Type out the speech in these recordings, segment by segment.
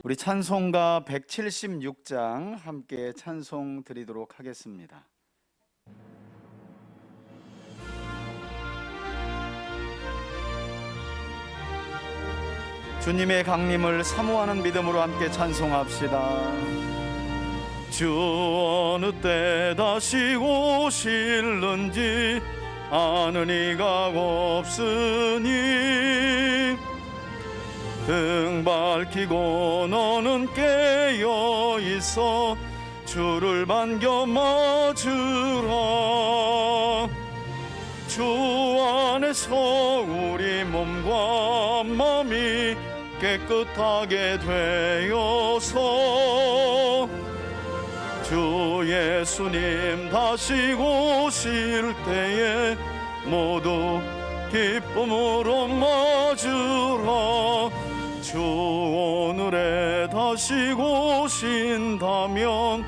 우리 찬송가 176장 함께 찬송 드리도록 하겠습니다. 주님의 강림을 사모하는 믿음으로 함께 찬송합시다. 주 어느 때 다시 오실는지 아는 이가 없으니 등 밝히고 너는 깨어 있어 주를 반겨 맞으라. 주 안에서 우리 몸과 마음이 깨끗하게 되어서 주 예수님 다시 오실 때에 모두 기쁨으로 맞으라. 주 오늘에 다시 오신다면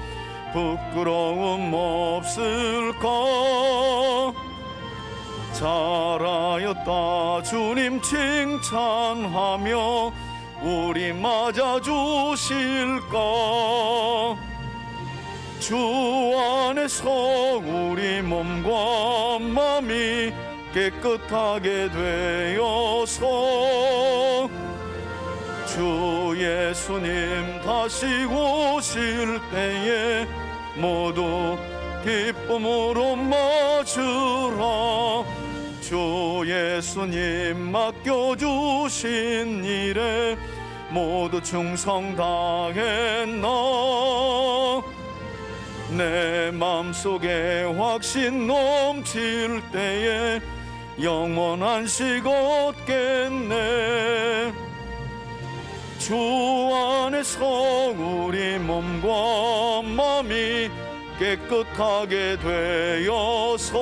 부끄러움 없을까? 잘하였다 주님 칭찬하며 우리 맞아주실까? 주 안에서 우리 몸과 마음이 깨끗하게 되어서 주 예수님 다시 오실 때에 모두 기쁨으로 맞으라. 주 예수님 맡겨주신 일에 모두 충성 다했나? 내 맘속에 확신 넘칠 때에 영원한 식 얻겠네. 주 안에서 우리 몸과 마음이 깨끗하게 되어서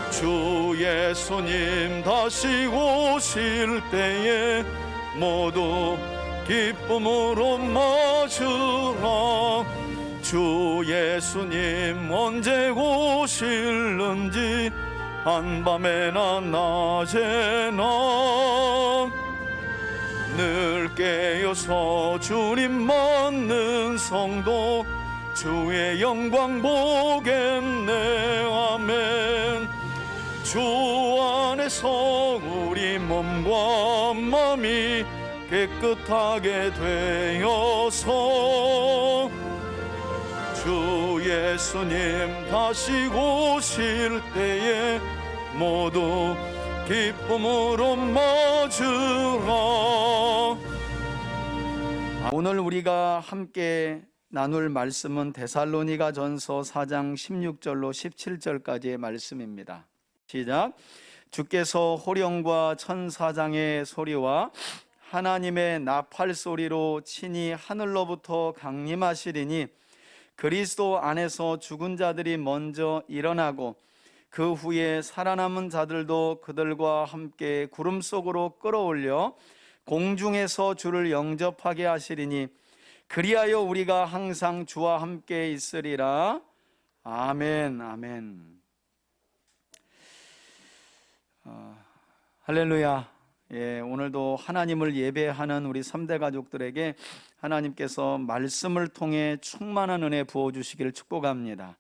주 예수님 다시 오실 때에 모두 기쁨으로 맞으라. 주 예수님 언제 오실는지 한밤에나 낮에나 늘 깨어서 주님 맞는 성도 주의 영광 보겠네. 아멘. 주 안에서 우리 몸과 마음이 깨끗하게 되어서 주 예수님 다시 오실 때에 모두 기쁨으로 맞으라. 오늘 우리가 함께 나눌 말씀은 데살로니가전서 4장 16절로 17절까지의 말씀입니다. 시작. 주께서 호령과 천사장의 소리와 하나님의 나팔 소리로 친히 하늘로부터 강림하시리니 그리스도 안에서 죽은 자들이 먼저 일어나고 그 후에 살아남은 자들도 그들과 함께 구름 속으로 끌어올려 공중에서 주를 영접하게 하시리니 그리하여 우리가 항상 주와 함께 있으리라. 아멘. 아멘. 할렐루야. 오늘도 하나님을 예배하는 우리 3대 가족들에게 하나님께서 말씀을 통해 충만한 은혜 부어주시기를 축복합니다.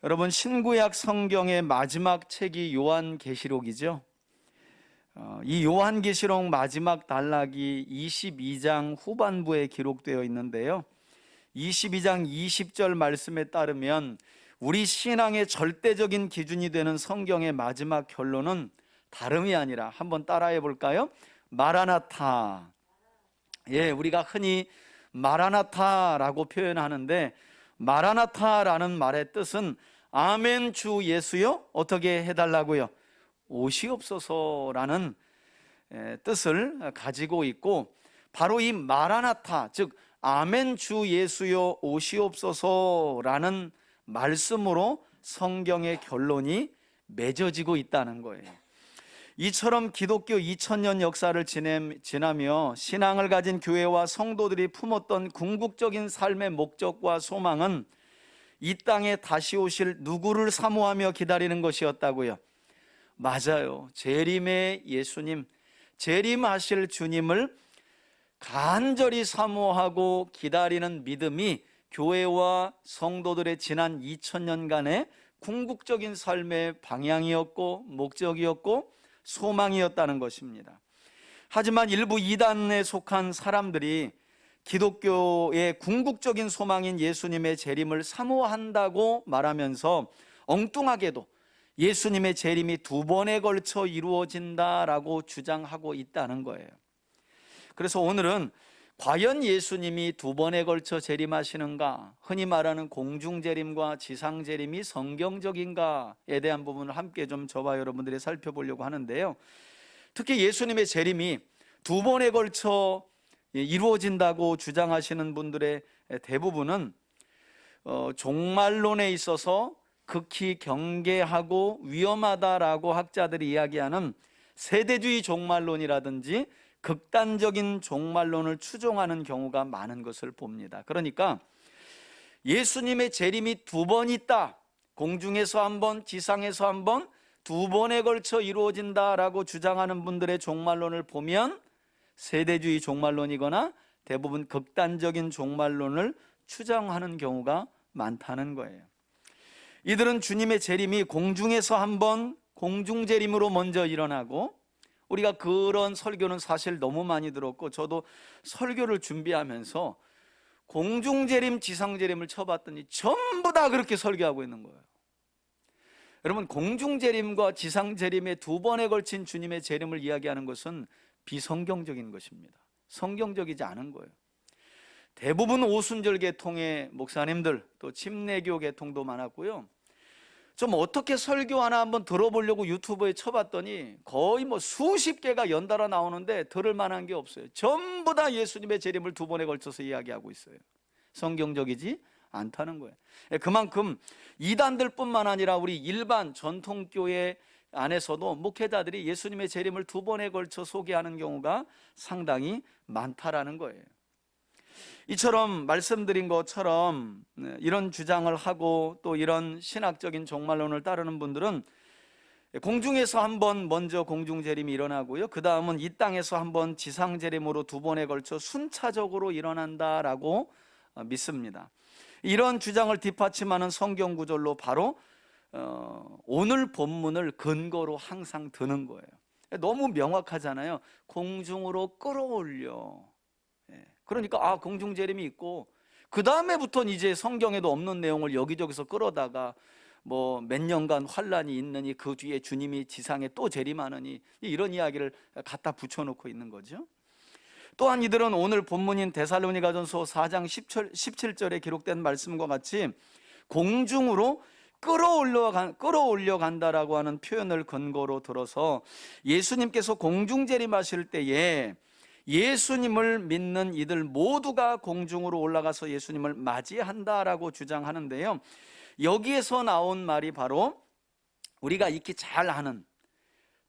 여러분, 신구약 성경의 마지막 책이 요한계시록이죠. 이 요한계시록 마지막 단락이 22장 후반부에 기록되어 있는데요, 22장 20절 말씀에 따르면 우리 신앙의 절대적인 기준이 되는 성경의 마지막 결론은 다름이 아니라, 한번 따라해 볼까요? 마라나타. 우리가 흔히 마라나타라고 표현하는데, 마라나타라는 말의 뜻은 아멘 주 예수여 어떻게 해달라고요? 오시옵소서라는 뜻을 가지고 있고, 바로 이 마라나타, 즉 아멘 주 예수여 오시옵소서라는 말씀으로 성경의 결론이 맺어지고 있다는 거예요. 이처럼 기독교 2000년 역사를 지나며 신앙을 가진 교회와 성도들이 품었던 궁극적인 삶의 목적과 소망은 이 땅에 다시 오실 누구를 사모하며 기다리는 것이었다고요. 맞아요. 재림의 예수님, 재림하실 주님을 간절히 사모하고 기다리는 믿음이 교회와 성도들의 지난 2000년간의 궁극적인 삶의 방향이었고 목적이었고 소망이었다는 것입니다. 하지만 일부 이단에 속한 사람들이 기독교의 궁극적인 소망인 예수님의 재림을 사모한다고 말하면서 엉뚱하게도 예수님의 재림이 2번에 걸쳐 이루어진다라고 주장하고 있다는 거예요. 그래서 오늘은 과연 예수님이 2번에 걸쳐 재림하시는가, 흔히 말하는 공중재림과 지상재림이 성경적인가에 대한 부분을 함께 좀 저와 여러분들이 살펴보려고 하는데요. 특히 예수님의 재림이 2번에 걸쳐 이루어진다고 주장하시는 분들의 대부분은 종말론에 있어서 극히 경계하고 위험하다라고 학자들이 이야기하는 세대주의 종말론이라든지 극단적인 종말론을 추종하는 경우가 많은 것을 봅니다. 그러니까 예수님의 재림이 2번 있다, 공중에서 한 번, 지상에서 한 번, 2번에 걸쳐 이루어진다라고 주장하는 분들의 종말론을 보면 세대주의 종말론이거나 대부분 극단적인 종말론을 추정하는 경우가 많다는 거예요. 이들은 주님의 재림이 공중에서 한 번, 공중재림으로 먼저 일어나고, 우리가 그런 설교는 사실 너무 많이 들었고, 저도 설교를 준비하면서 공중재림, 지상재림을 쳐봤더니 전부 다 그렇게 설교하고 있는 거예요. 여러분, 공중재림과 지상재림의 2번에 걸친 주님의 재림을 이야기하는 것은 비성경적인 것입니다. 성경적이지 않은 거예요. 대부분 오순절 계통의 목사님들, 또 침례교 계통도 많았고요. 좀 어떻게 설교하나 한번 들어보려고 유튜브에 쳐봤더니 거의 수십 개가 연달아 나오는데 들을 만한 게 없어요. 전부 다 예수님의 재림을 2번에 걸쳐서 이야기하고 있어요. 성경적이지 않다는 거예요. 그만큼 이단들 뿐만 아니라 우리 일반 전통교회 안에서도 목회자들이 예수님의 재림을 2번에 걸쳐 소개하는 경우가 상당히 많다라는 거예요. 이처럼 말씀드린 것처럼 이런 주장을 하고 또 이런 신학적인 종말론을 따르는 분들은 공중에서 한번 먼저 공중재림이 일어나고요, 그 다음은 이 땅에서 한번 지상재림으로 2번에 걸쳐 순차적으로 일어난다라고 믿습니다. 이런 주장을 뒷받침하는 성경 구절로 바로 오늘 본문을 근거로 항상 드는 거예요. 너무 명확하잖아요. 공중으로 끌어올려. 그러니까 공중재림이 있고, 그 다음에부터는 이제 성경에도 없는 내용을 여기저기서 끌어다가 몇 년간 환란이 있느니 그 뒤에 주님이 지상에 또 재림하느니 이런 이야기를 갖다 붙여놓고 있는 거죠. 또한 이들은 오늘 본문인 데살로니가전서 4장 17절에 기록된 말씀과 같이 공중으로 끌어올려 간다라고 하는 표현을 근거로 들어서 예수님께서 공중재림하실 때에 예수님을 믿는 이들 모두가 공중으로 올라가서 예수님을 맞이한다라고 주장하는데요, 여기에서 나온 말이 바로 우리가 익히 잘 아는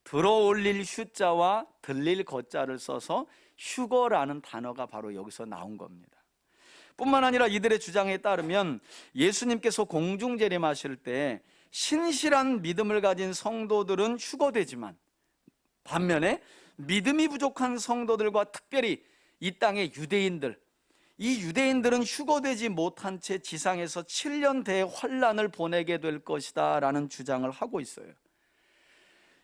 들어올릴 휴자와 들릴 거자를 써서 휴거라는 단어가 바로 여기서 나온 겁니다. 뿐만 아니라 이들의 주장에 따르면 예수님께서 공중재림하실 때 신실한 믿음을 가진 성도들은 휴거되지만, 반면에 믿음이 부족한 성도들과 특별히 이 땅의 유대인들, 이 유대인들은 휴거되지 못한 채 지상에서 7년 대환란을 보내게 될 것이다 라는 주장을 하고 있어요.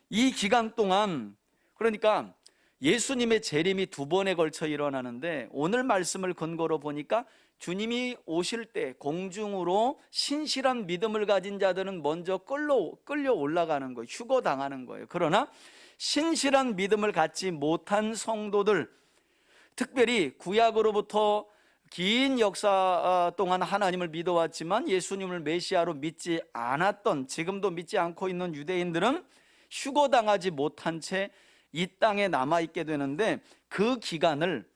이 기간 동안, 그러니까 예수님의 재림이 2번에 걸쳐 일어나는데, 오늘 말씀을 근거로 보니까 주님이 오실 때 공중으로 신실한 믿음을 가진 자들은 먼저 끌려 올라가는 거예요. 휴거당하는 거예요. 그러나 신실한 믿음을 갖지 못한 성도들, 특별히 구약으로부터 긴 역사 동안 하나님을 믿어왔지만 예수님을 메시아로 믿지 않았던, 지금도 믿지 않고 있는 유대인들은 휴거당하지 못한 채 이 땅에 남아있게 되는데, 그 기간을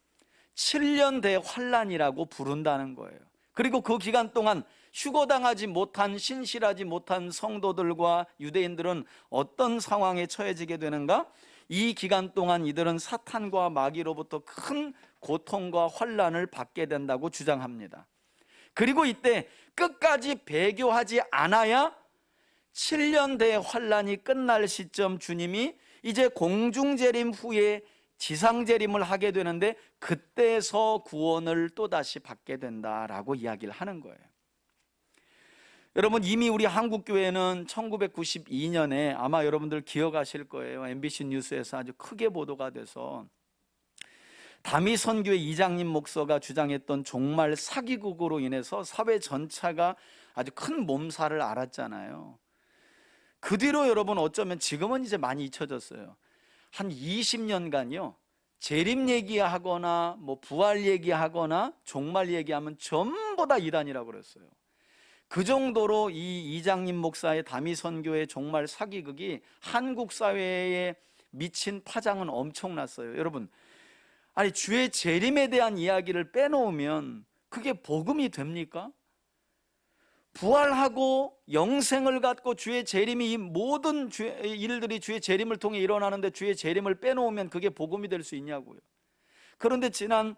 7년 대환란이라고 부른다는 거예요. 그리고 그 기간 동안 휴거당하지 못한, 신실하지 못한 성도들과 유대인들은 어떤 상황에 처해지게 되는가? 이 기간 동안 이들은 사탄과 마귀로부터 큰 고통과 환란을 받게 된다고 주장합니다. 그리고 이때 끝까지 배교하지 않아야 7년 대환란이 끝날 시점 주님이 이제 공중재림 후에 지상재림을 하게 되는데 그때서 구원을 또다시 받게 된다라고 이야기를 하는 거예요. 여러분, 이미 우리 한국교회는 1992년에 아마 여러분들 기억하실 거예요. MBC 뉴스에서 아주 크게 보도가 돼서 다미선교회 이장님 목사가 주장했던 종말 사기극으로 인해서 사회 전체가 아주 큰 몸살을 앓았잖아요. 그 뒤로 여러분 어쩌면 지금은 이제 많이 잊혀졌어요. 한 20년간요 재림 얘기하거나 뭐 부활 얘기하거나 종말 얘기하면 전부 다 이단이라고 그랬어요. 그 정도로 이 이장님 목사의 다미선교의 종말 사기극이 한국 사회에 미친 파장은 엄청났어요. 여러분, 아니 주의 재림에 대한 이야기를 빼놓으면 그게 복음이 됩니까? 부활하고 영생을 갖고 주의 재림이, 이 모든 일들이 주의 재림을 통해 일어나는데 주의 재림을 빼놓으면 그게 복음이 될 수 있냐고요. 그런데 지난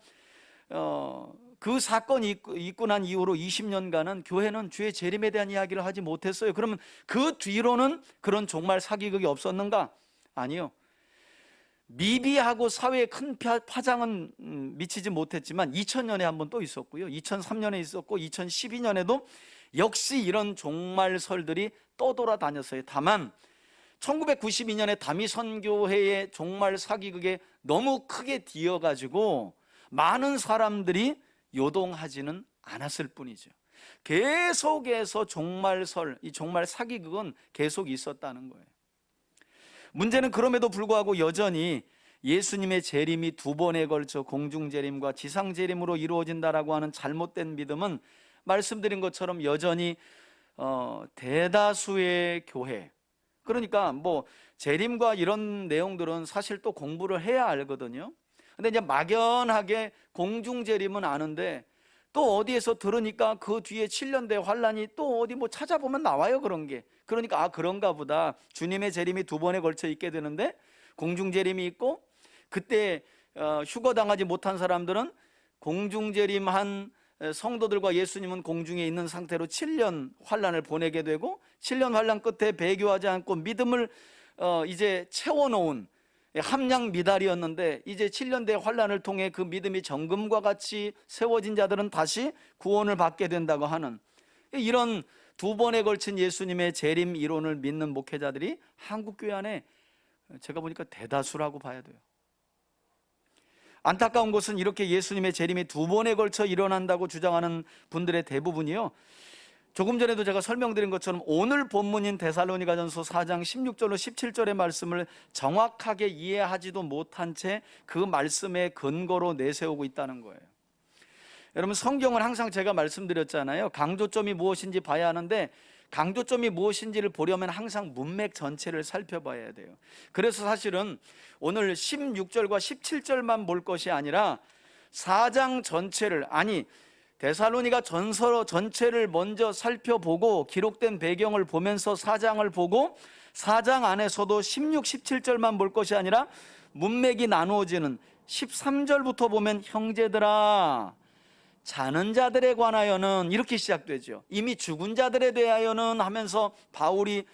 그 사건이 있고 난 이후로 20년간은 교회는 주의 재림에 대한 이야기를 하지 못했어요. 그러면 그 뒤로는 그런 종말 사기극이 없었는가? 아니요. 미비하고 사회에 큰 파장은 미치지 못했지만 2000년에 한 번 또 있었고요, 2003년에 있었고 2012년에도 역시 이런 종말설들이 떠돌아다녔어요. 다만 1992년에 다미선교회의 종말 사기극에 너무 크게 뒤어가지고 많은 사람들이 요동하지는 않았을 뿐이죠. 계속해서 종말설, 이 종말 사기극은 계속 있었다는 거예요. 문제는 그럼에도 불구하고 여전히 예수님의 재림이 두 번에 걸쳐 공중재림과 지상재림으로 이루어진다라고 하는 잘못된 믿음은 말씀드린 것처럼 여전히 대다수의 교회, 그러니까 뭐 재림과 이런 내용들은 사실 또 공부를 해야 알거든요. 근데 이제 막연하게 공중재림은 아는데 또 어디에서 들으니까 그 뒤에 7년 대 환란이 또 어디 뭐 찾아보면 나와요, 그런 게. 그러니까 그런가 보다. 주님의 재림이 두 번에 걸쳐 있게 되는데 공중재림이 있고, 그때 휴거당하지 못한 사람들은 공중재림한 성도들과 예수님은 공중에 있는 상태로 7년 환란을 보내게 되고, 7년 환란 끝에 배교하지 않고 믿음을 이제 채워놓은 함량 미달이었는데 이제 7년대 환란을 통해 그 믿음이 정금과 같이 세워진 자들은 다시 구원을 받게 된다고 하는, 이런 두 번에 걸친 예수님의 재림 이론을 믿는 목회자들이 한국교회 안에 제가 보니까 대다수라고 봐야 돼요. 안타까운 것은 이렇게 예수님의 재림이 두 번에 걸쳐 일어난다고 주장하는 분들의 대부분이요, 조금 전에도 제가 설명드린 것처럼 오늘 본문인 데살로니가전서 4장 16절로 17절의 말씀을 정확하게 이해하지도 못한 채 그 말씀의 근거로 내세우고 있다는 거예요. 여러분, 성경은 항상 제가 말씀드렸잖아요. 강조점이 무엇인지 봐야 하는데 강조점이 무엇인지를 보려면 항상 문맥 전체를 살펴봐야 돼요. 그래서 사실은 오늘 16절과 17절만 볼 것이 아니라 4장 전체를, 아니 데살로니가 전서 전체를 먼저 살펴보고 기록된 배경을 보면서 4장을 보고 4장 안에서도 16, 17절만 볼 것이 아니라 문맥이 나누어지는 13절부터 보면 형제들아 자는 자들에 관하여는 이렇게 시작되죠. 이미 죽은 자들에 대하여는 하면서 바울이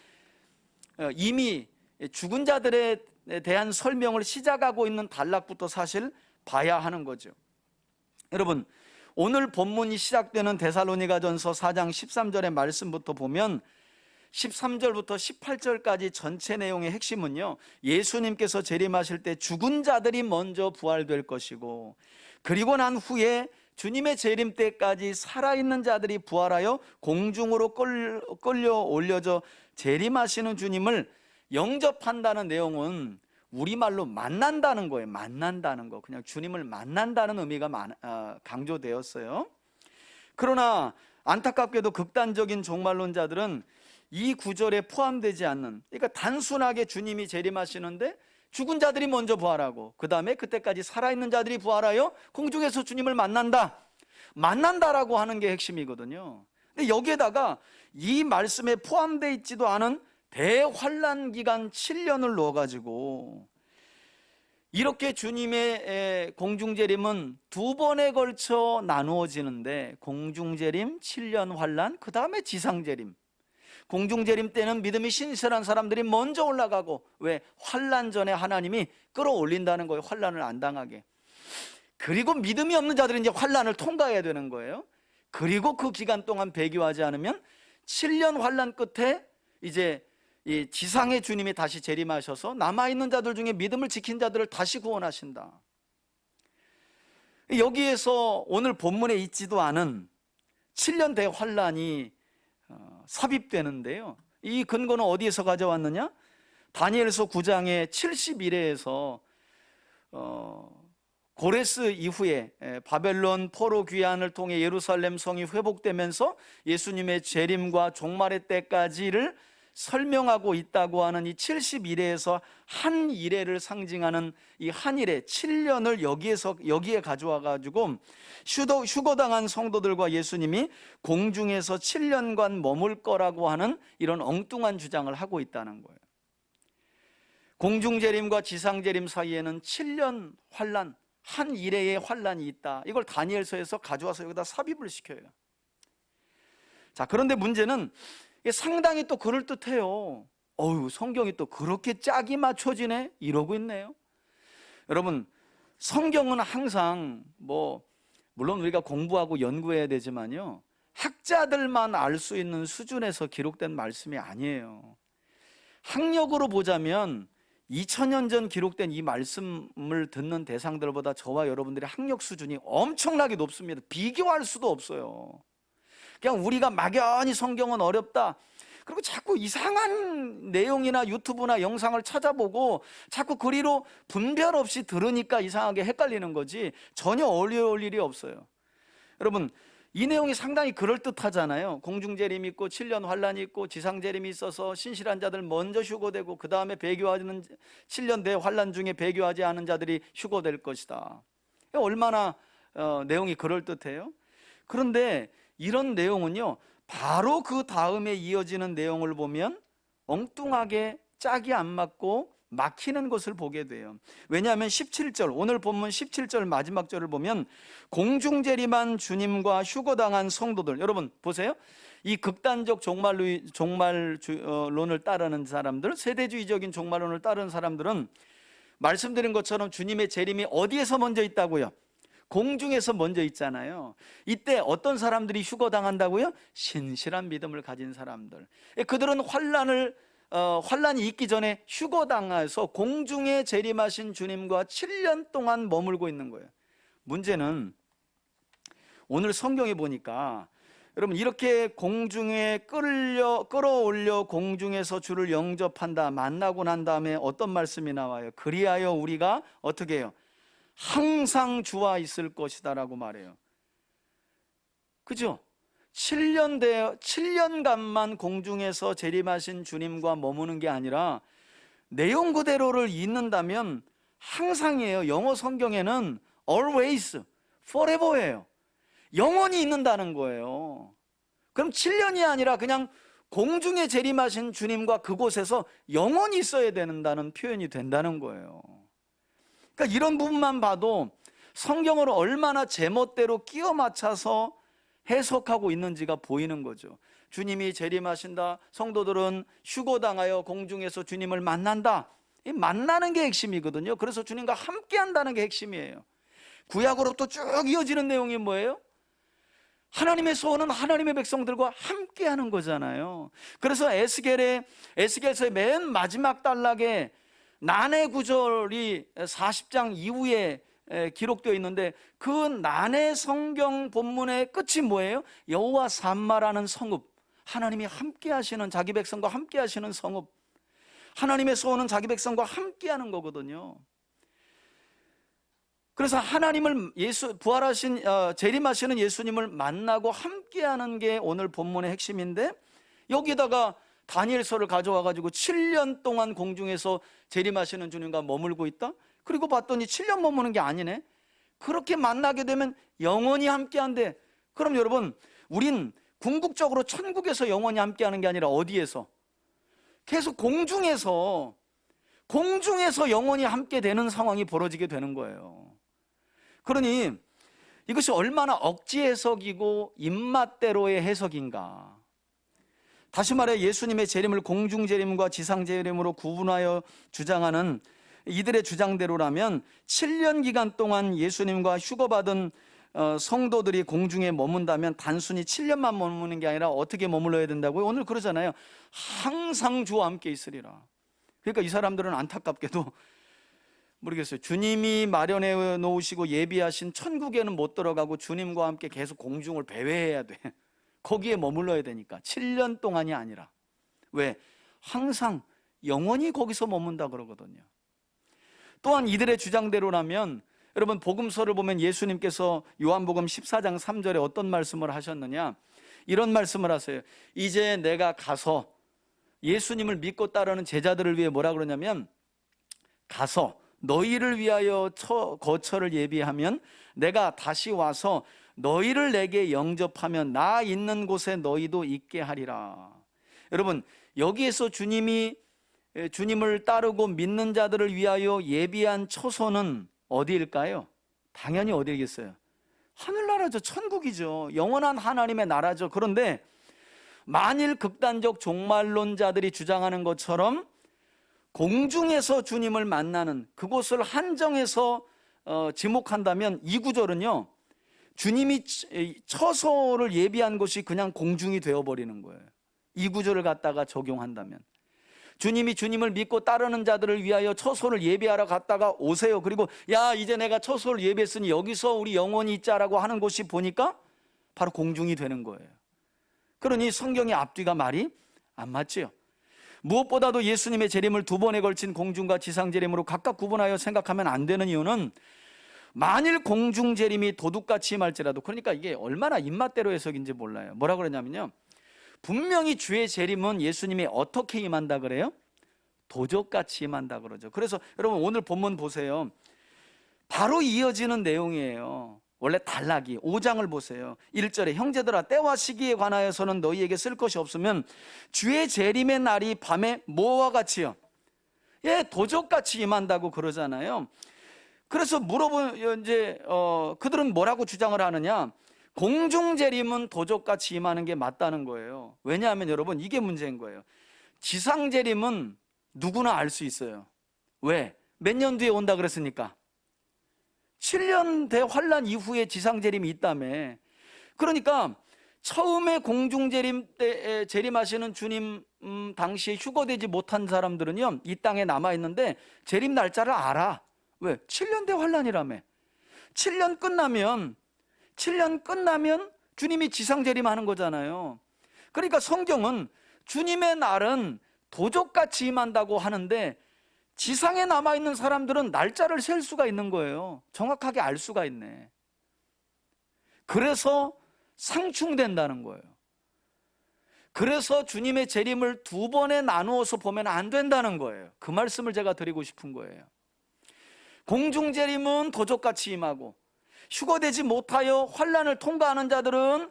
이미 죽은 자들에 대한 설명을 시작하고 있는 단락부터 사실 봐야 하는 거죠. 여러분, 오늘 본문이 시작되는 데살로니가전서 4장 13절의 말씀부터 보면 13절부터 18절까지 전체 내용의 핵심은요, 예수님께서 재림하실 때 죽은 자들이 먼저 부활될 것이고, 그리고 난 후에 주님의 재림 때까지 살아있는 자들이 부활하여 공중으로 끌려 올려져 재림하시는 주님을 영접한다는 내용은 우리말로 만난다는 거예요. 만난다는 거, 그냥 주님을 만난다는 의미가 강조되었어요. 그러나 안타깝게도 극단적인 종말론자들은 이 구절에 포함되지 않는, 그러니까 단순하게 주님이 재림하시는데 죽은 자들이 먼저 부활하고 그 다음에 그때까지 살아있는 자들이 부활하여 공중에서 주님을 만난다라고 하는 게 핵심이거든요. 근데 여기에다가 이 말씀에 포함되어 있지도 않은 대환란 기간 7년을 넣어가지고 이렇게 주님의 공중재림은 두 번에 걸쳐 나누어지는데 공중재림, 7년 환란, 그 다음에 지상재림, 공중재림 때는 믿음이 신실한 사람들이 먼저 올라가고, 왜? 환난 전에 하나님이 끌어올린다는 거예요. 환난을 안 당하게. 그리고 믿음이 없는 자들은 이제 환난을 통과해야 되는 거예요. 그리고 그 기간 동안 배교하지 않으면 7년 환난 끝에 이제 이 지상의 주님이 다시 재림하셔서 남아있는 자들 중에 믿음을 지킨 자들을 다시 구원하신다. 여기에서 오늘 본문에 있지도 않은 7년 대환란이 삽입되는데요. 이 근거는 어디에서 가져왔느냐? 다니엘서 9장의 71회에서 고레스 이후에 바벨론 포로 귀환을 통해 예루살렘 성이 회복되면서 예수님의 재림과 종말의 때까지를 설명하고 있다고 하는 이 71회에서 한 일회를 상징하는 이 한 일회 7년을 여기에 가져와 가지고 휴거당한 성도들과 예수님이 공중에서 7년간 머물 거라고 하는 이런 엉뚱한 주장을 하고 있다는 거예요. 공중재림과 지상재림 사이에는 7년 환란, 한 일회의 환란이 있다. 이걸 다니엘서에서 가져와서 여기다 삽입을 시켜요. 자, 그런데 문제는 상당히 또 그럴듯해요. 성경이 또 그렇게 짝이 맞춰지네? 이러고 있네요. 여러분, 성경은 항상 물론 우리가 공부하고 연구해야 되지만요, 학자들만 알 수 있는 수준에서 기록된 말씀이 아니에요. 학력으로 보자면 2000년 전 기록된 이 말씀을 듣는 대상들보다 저와 여러분들의 학력 수준이 엄청나게 높습니다. 비교할 수도 없어요. 그냥 우리가 막연히 성경은 어렵다, 그리고 자꾸 이상한 내용이나 유튜브나 영상을 찾아보고 자꾸 그리로 분별 없이 들으니까 이상하게 헷갈리는 거지 전혀 어려울 일이 없어요. 여러분, 이 내용이 상당히 그럴듯하잖아요. 공중재림이 있고 7년 환란이 있고 지상재림이 있어서 신실한 자들 먼저 휴거되고 그 다음에 배교하는 7년 대환란 중에 배교하지 않은 자들이 휴거될 것이다. 얼마나 내용이 그럴듯해요. 그런데 이런 내용은요, 바로 그 다음에 이어지는 내용을 보면 엉뚱하게 짝이 안 맞고 막히는 것을 보게 돼요. 왜냐하면 17절, 오늘 본문 17절 마지막 절을 보면 공중재림한 주님과 휴거당한 성도들, 여러분 보세요. 이 극단적 종말론을 따르는 사람들, 세대주의적인 종말론을 따르는 사람들은 말씀드린 것처럼 주님의 재림이 어디에서 먼저 있다고요? 공중에서 먼저 있잖아요. 이때 어떤 사람들이 휴거당한다고요? 신실한 믿음을 가진 사람들. 그들은 환란이 있기 전에 휴거당해서 공중에 재림하신 주님과 7년 동안 머물고 있는 거예요. 문제는 오늘 성경에 보니까 여러분, 이렇게 공중에 끌어올려 공중에서 주를 영접한다, 만나고 난 다음에 어떤 말씀이 나와요? 그리하여 우리가 어떻게 해요? 항상 주와 있을 것이다 라고 말해요. 그죠? 7년간만 공중에서 재림하신 주님과 머무는 게 아니라 내용 그대로를 읽는다면 항상이에요. 영어 성경에는 always, forever예요. 영원히 있는다는 거예요. 그럼 7년이 아니라 그냥 공중에 재림하신 주님과 그곳에서 영원히 있어야 된다는 표현이 된다는 거예요. 그러니까 이런 부분만 봐도 성경을 얼마나 제멋대로 끼워 맞춰서 해석하고 있는지가 보이는 거죠. 주님이 재림하신다, 성도들은 휴거당하여 공중에서 주님을 만난다. 이 만나는 게 핵심이거든요. 그래서 주님과 함께 한다는 게 핵심이에요. 구약으로부터 쭉 이어지는 내용이 뭐예요? 하나님의 소원은 하나님의 백성들과 함께 하는 거잖아요. 그래서 에스겔서의 맨 마지막 단락에 난해 구절이 40장 이후에 기록되어 있는데, 그 난해 성경 본문의 끝이 뭐예요? 여호와 삼마라는 성읍, 하나님이 함께 하시는, 자기 백성과 함께 하시는 성읍. 하나님의 소원은 자기 백성과 함께 하는 거거든요. 그래서 하나님을 부활하신 재림하시는 예수님을 만나고 함께 하는 게 오늘 본문의 핵심인데, 여기다가 다니엘서를 가져와 가지고 7년 동안 공중에서 재림하시는 주님과 머물고 있다? 그리고 봤더니 7년 머무는 게 아니네. 그렇게 만나게 되면 영원히 함께 한대. 그럼 여러분, 우린 궁극적으로 천국에서 영원히 함께 하는 게 아니라 어디에서? 계속 공중에서 영원히 함께 되는 상황이 벌어지게 되는 거예요. 그러니 이것이 얼마나 억지 해석이고 입맛대로의 해석인가. 다시 말해 예수님의 재림을 공중 재림과 지상 재림으로 구분하여 주장하는 이들의 주장대로라면 7년 기간 동안 예수님과 휴거받은 성도들이 공중에 머문다면 단순히 7년만 머무는 게 아니라 어떻게 머물러야 된다고요? 오늘 그러잖아요. 항상 주와 함께 있으리라. 그러니까 이 사람들은 안타깝게도 모르겠어요. 주님이 마련해 놓으시고 예비하신 천국에는 못 들어가고 주님과 함께 계속 공중을 배회해야 돼. 거기에 머물러야 되니까 7년 동안이 아니라. 왜? 항상 영원히 거기서 머문다 그러거든요. 또한 이들의 주장대로라면 여러분 복음서를 보면 예수님께서 요한복음 14장 3절에 어떤 말씀을 하셨느냐, 이런 말씀을 하세요. 이제 내가 가서, 예수님을 믿고 따르는 제자들을 위해 뭐라 그러냐면, 가서 너희를 위하여 거처를 예비하면 내가 다시 와서 너희를 내게 영접하면 나 있는 곳에 너희도 있게 하리라. 여러분 여기에서 주님을 따르고 믿는 자들을 위하여 예비한 처소는 어디일까요? 당연히 어디겠어요? 하늘나라죠. 천국이죠. 영원한 하나님의 나라죠. 그런데 만일 극단적 종말론자들이 주장하는 것처럼 공중에서 주님을 만나는 그곳을 한정해서 지목한다면 이 구절은요, 주님이 처소를 예비한 곳이 그냥 공중이 되어버리는 거예요. 이 구절을 갖다가 적용한다면 주님을 믿고 따르는 자들을 위하여 처소를 예비하러 갔다가 오세요. 그리고 야 이제 내가 처소를 예비했으니 여기서 우리 영원히 있자라고 하는 곳이 보니까 바로 공중이 되는 거예요. 그러니 성경의 앞뒤가 말이 안 맞지요. 무엇보다도 예수님의 재림을 두 번에 걸친 공중과 지상 재림으로 각각 구분하여 생각하면 안 되는 이유는, 만일 공중 재림이 도둑같이 임할지라도, 그러니까 이게 얼마나 입맛대로 해석인지 몰라요. 뭐라 그러냐면요, 분명히 주의 재림은 예수님이 어떻게 임한다 그래요? 도적같이 임한다 그러죠. 그래서 여러분 오늘 본문 보세요. 바로 이어지는 내용이에요. 원래 단락이 5장을 보세요. 1절에 형제들아 때와 시기에 관하여서는 너희에게 쓸 것이 없으면 주의 재림의 날이 밤에 뭐와 같이요? 예, 도적같이 임한다고 그러잖아요. 그래서 이제 그들은 뭐라고 주장을 하느냐? 공중 재림은 도적같이 임하는 게 맞다는 거예요. 왜냐하면 여러분 이게 문제인 거예요. 지상 재림은 누구나 알 수 있어요. 왜? 몇 년 뒤에 온다 그랬으니까. 7년 대환란 이후에 지상 재림이 있다며. 그러니까 처음에 공중 재림 때 재림하시는 주님 당시에 휴거되지 못한 사람들은요, 이 땅에 남아 있는데 재림 날짜를 알아. 왜? 7년 대환란이라며. 7년 끝나면 주님이 지상 재림하는 거잖아요. 그러니까 성경은 주님의 날은 도적같이 임한다고 하는데 지상에 남아있는 사람들은 날짜를 셀 수가 있는 거예요. 정확하게 알 수가 있네. 그래서 상충된다는 거예요. 그래서 주님의 재림을 두 번에 나누어서 보면 안 된다는 거예요. 그 말씀을 제가 드리고 싶은 거예요. 공중 재림은 도적같이 임하고 휴거되지 못하여 환란을 통과하는 자들은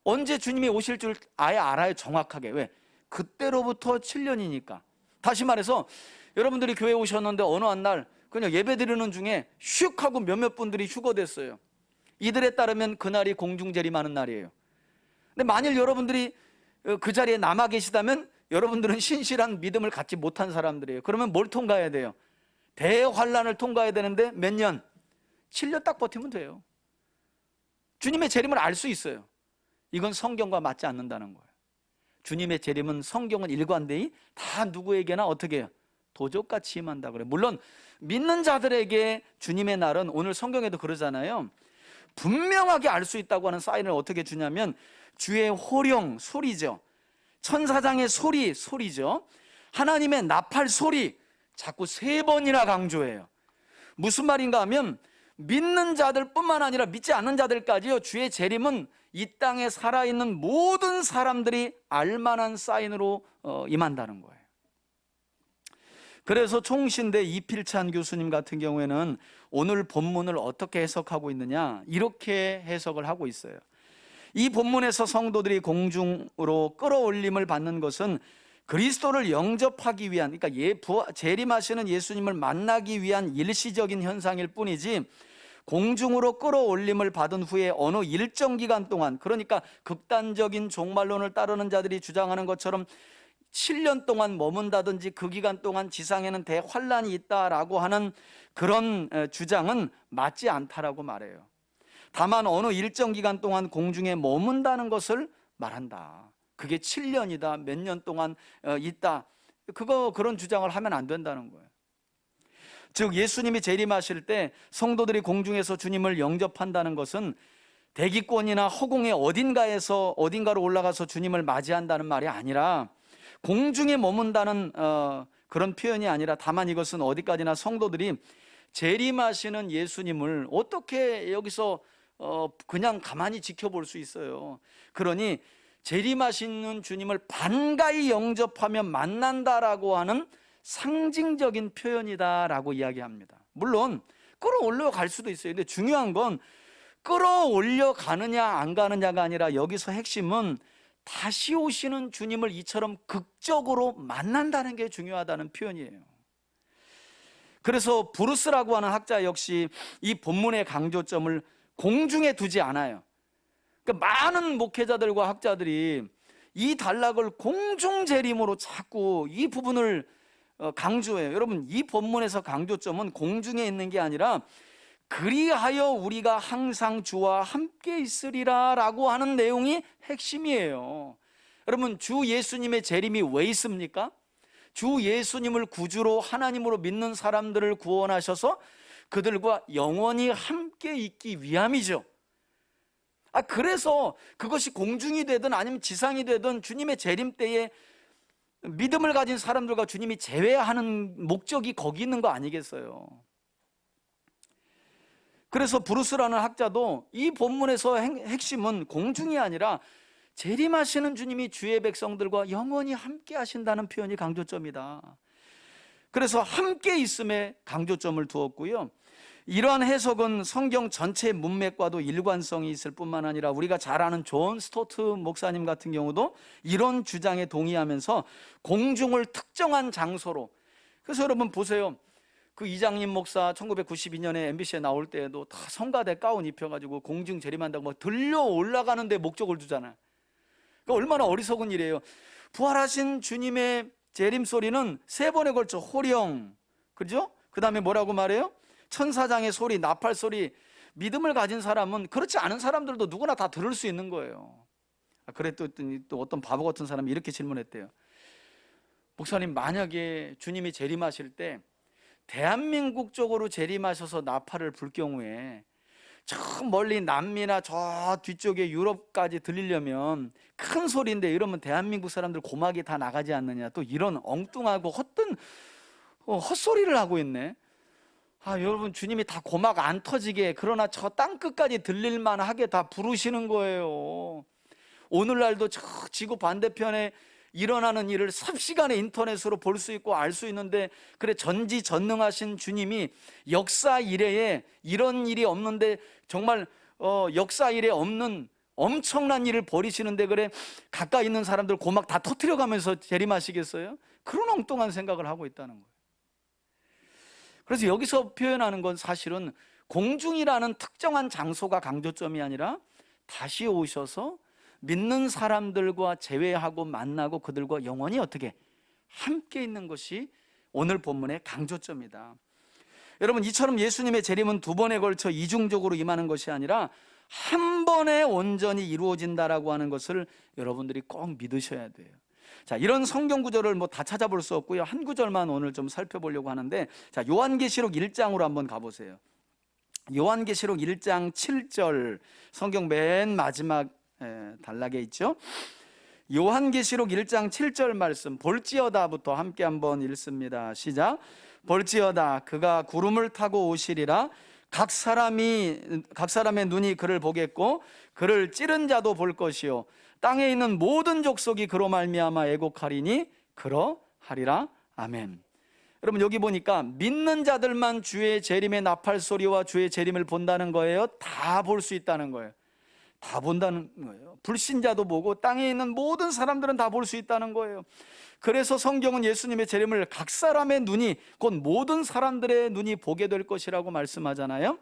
언제 주님이 오실 줄 아예 알아요. 정확하게. 왜? 그때로부터 7년이니까. 다시 말해서 여러분들이 교회에 오셨는데 어느 한 날 그냥 예배 드리는 중에 슉 하고 몇몇 분들이 휴거됐어요. 이들에 따르면 그날이 공중 재림하는 날이에요. 근데 만일 여러분들이 그 자리에 남아 계시다면 여러분들은 신실한 믿음을 갖지 못한 사람들이에요. 그러면 뭘 통과해야 돼요? 대환란을 통과해야 되는데 몇 년? 7년 딱 버티면 돼요. 주님의 재림을 알 수 있어요. 이건 성경과 맞지 않는다는 거예요. 주님의 재림은 성경은 일관되이 다 누구에게나 어떻게 해요? 도적같이 임한다 그래요. 물론 믿는 자들에게 주님의 날은 오늘 성경에도 그러잖아요. 분명하게 알 수 있다고 하는 사인을 어떻게 주냐면 주의 호령 소리죠. 천사장의 소리죠. 하나님의 나팔 소리 자꾸 3번이나 강조해요. 무슨 말인가 하면 믿는 자들뿐만 아니라 믿지 않는 자들까지요, 주의 재림은 이 땅에 살아있는 모든 사람들이 알만한 사인으로 임한다는 거예요. 그래서 총신대 이필찬 교수님 같은 경우에는 오늘 본문을 어떻게 해석하고 있느냐, 이렇게 해석을 하고 있어요. 이 본문에서 성도들이 공중으로 끌어올림을 받는 것은 그리스도를 영접하기 위한, 그러니까 재림하시는 예수님을 만나기 위한 일시적인 현상일 뿐이지 공중으로 끌어올림을 받은 후에 어느 일정 기간 동안, 그러니까 극단적인 종말론을 따르는 자들이 주장하는 것처럼 7년 동안 머문다든지 그 기간 동안 지상에는 대환란이 있다라고 하는 그런 주장은 맞지 않다라고 말해요. 다만 어느 일정 기간 동안 공중에 머문다는 것을 말한다. 그게 7년이다, 몇 년 동안 있다, 그런 주장을 하면 안 된다는 거예요. 즉 예수님이 재림하실 때 성도들이 공중에서 주님을 영접한다는 것은 대기권이나 허공의 어딘가로 올라가서 주님을 맞이한다는 말이 아니라, 공중에 머문다는 그런 표현이 아니라, 다만 이것은 어디까지나 성도들이 재림하시는 예수님을 어떻게 여기서 그냥 가만히 지켜볼 수 있어요. 그러니 재림하시는 주님을 반가이 영접하며 만난다라고 하는 상징적인 표현이다라고 이야기합니다. 물론 끌어올려 갈 수도 있어요. 근데 중요한 건 끌어올려 가느냐 안 가느냐가 아니라, 여기서 핵심은 다시 오시는 주님을 이처럼 극적으로 만난다는 게 중요하다는 표현이에요. 그래서 브루스라고 하는 학자 역시 이 본문의 강조점을 공중에 두지 않아요. 그러니까 많은 목회자들과 학자들이 이 단락을 공중 재림으로 자꾸 이 부분을 강조해요. 여러분, 이 본문에서 강조점은 공중에 있는 게 아니라 그리하여 우리가 항상 주와 함께 있으리라 라고 하는 내용이 핵심이에요. 여러분, 주 예수님의 재림이 왜 있습니까? 주 예수님을 구주로 하나님으로 믿는 사람들을 구원하셔서 그들과 영원히 함께 있기 위함이죠. 그래서 그것이 공중이 되든 아니면 지상이 되든 주님의 재림 때에 믿음을 가진 사람들과 주님이 재회하는 목적이 거기 있는 거 아니겠어요? 그래서 브루스라는 학자도 이 본문에서 핵심은 공중이 아니라 재림하시는 주님이 주의 백성들과 영원히 함께 하신다는 표현이 강조점이다. 그래서 함께 있음에 강조점을 두었고요. 이러한 해석은 성경 전체 문맥과도 일관성이 있을 뿐만 아니라, 우리가 잘 아는 존 스토트 목사님 같은 경우도 이런 주장에 동의하면서 공중을 특정한 장소로, 그래서 여러분 보세요. 그 이장님 목사 1992년에 MBC에 나올 때에도 다 성가대 가운 입혀가지고 공중 재림한다고 막 들려 올라가는 데 목적을 두잖아요. 그러니까 얼마나 어리석은 일이에요. 부활하신 주님의 재림 소리는 3번에 걸쳐 호령, 그죠? 그 다음에 뭐라고 말해요? 천사장의 소리, 나팔 소리. 믿음을 가진 사람은, 그렇지 않은 사람들도 누구나 다 들을 수 있는 거예요. 그랬더니 또 어떤 바보 같은 사람이 이렇게 질문했대요. 목사님, 만약에 주님이 재림하실 때 대한민국 쪽으로 재림하셔서 나팔을 불 경우에 저 멀리 남미나 저 뒤쪽에 유럽까지 들리려면 큰 소리인데, 이러면 대한민국 사람들 고막이 다 나가지 않느냐, 또 이런 엉뚱하고 헛된 헛소리를 하고 있네. 여러분, 주님이 다 고막 안 터지게, 그러나 저 땅끝까지 들릴만 하게 다 부르시는 거예요. 오늘날도 저 지구 반대편에 일어나는 일을 삽시간에 인터넷으로 볼 수 있고 알 수 있는데, 그래 전지전능하신 주님이 역사 이래에 이런 일이 없는데, 정말 역사 이래 없는 엄청난 일을 벌이시는데, 그래 가까이 있는 사람들 고막 다 터뜨려 가면서 재림하시겠어요? 그런 엉뚱한 생각을 하고 있다는 거예요. 그래서 여기서 표현하는 건 사실은 공중이라는 특정한 장소가 강조점이 아니라, 다시 오셔서 믿는 사람들과 재회하고 만나고 그들과 영원히 어떻게 함께 있는 것이 오늘 본문의 강조점이다. 여러분, 이처럼 예수님의 재림은 2번에 걸쳐 이중적으로 임하는 것이 아니라 한 번에 온전히 이루어진다라고 하는 것을 여러분들이 꼭 믿으셔야 돼요. 자, 이런 성경 구절을 다 찾아볼 수 없고요. 한 구절만 오늘 좀 살펴보려고 하는데, 자, 요한계시록 1장으로 한번 가보세요. 요한계시록 1장 7절, 성경 맨 마지막 단락에 있죠. 요한계시록 1장 7절 말씀, 볼지어다부터 함께 한번 읽습니다. 시작. 볼지어다, 그가 구름을 타고 오시리라. 각 사람의 눈이 그를 보겠고 그를 찌른 자도 볼 것이요, 땅에 있는 모든 족속이 그로 말미암아 애곡하리니 그러하리라. 아멘. 여러분, 여기 보니까 믿는 자들만 주의 재림의 나팔 소리와 주의 재림을 본다는 거예요? 다 볼 수 있다는 거예요? 다 본다는 거예요. 불신자도 보고 땅에 있는 모든 사람들은 다 볼 수 있다는 거예요. 그래서 성경은 예수님의 재림을 각 사람의 눈이, 곧 모든 사람들의 눈이 보게 될 것이라고 말씀하잖아요.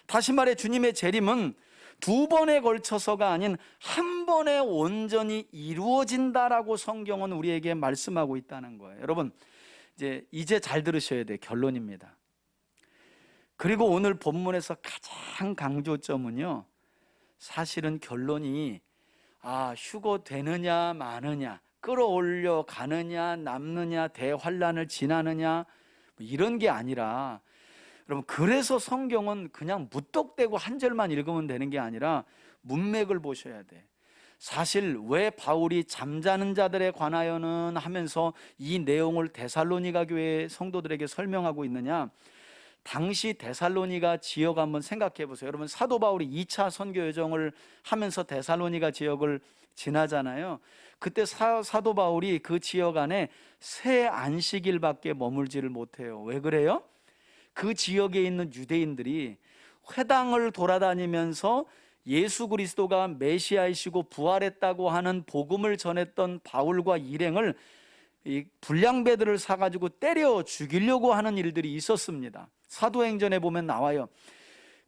다시 말해 주님의 재림은 두 번에 걸쳐서가 아닌 한 번에 온전히 이루어진다라고 성경은 우리에게 말씀하고 있다는 거예요. 여러분, 이제 잘 들으셔야 돼요. 결론입니다. 그리고 오늘 본문에서 가장 강조점은요, 사실은 결론이 휴거 되느냐 마느냐, 끌어올려 가느냐 남느냐, 대환란을 지나느냐, 이런 게 아니라, 여러분, 그래서 성경은 그냥 무턱대고 한 절만 읽으면 되는 게 아니라 문맥을 보셔야 돼. 사실 왜 바울이 잠자는 자들에 관하여는 하면서 이 내용을 데살로니가 교회 성도들에게 설명하고 있느냐, 당시 데살로니가 지역 한번 생각해 보세요. 여러분, 사도 바울이 2차 선교 여정을 하면서 데살로니가 지역을 지나잖아요. 그때 사도 바울이 그 지역 안에 새 안식일밖에 머물지를 못해요. 왜 그래요? 그 지역에 있는 유대인들이 회당을 돌아다니면서 예수 그리스도가 메시아이시고 부활했다고 하는 복음을 전했던 바울과 일행을, 이 불량배들을 사가지고 때려 죽이려고 하는 일들이 있었습니다. 사도행전에 보면 나와요.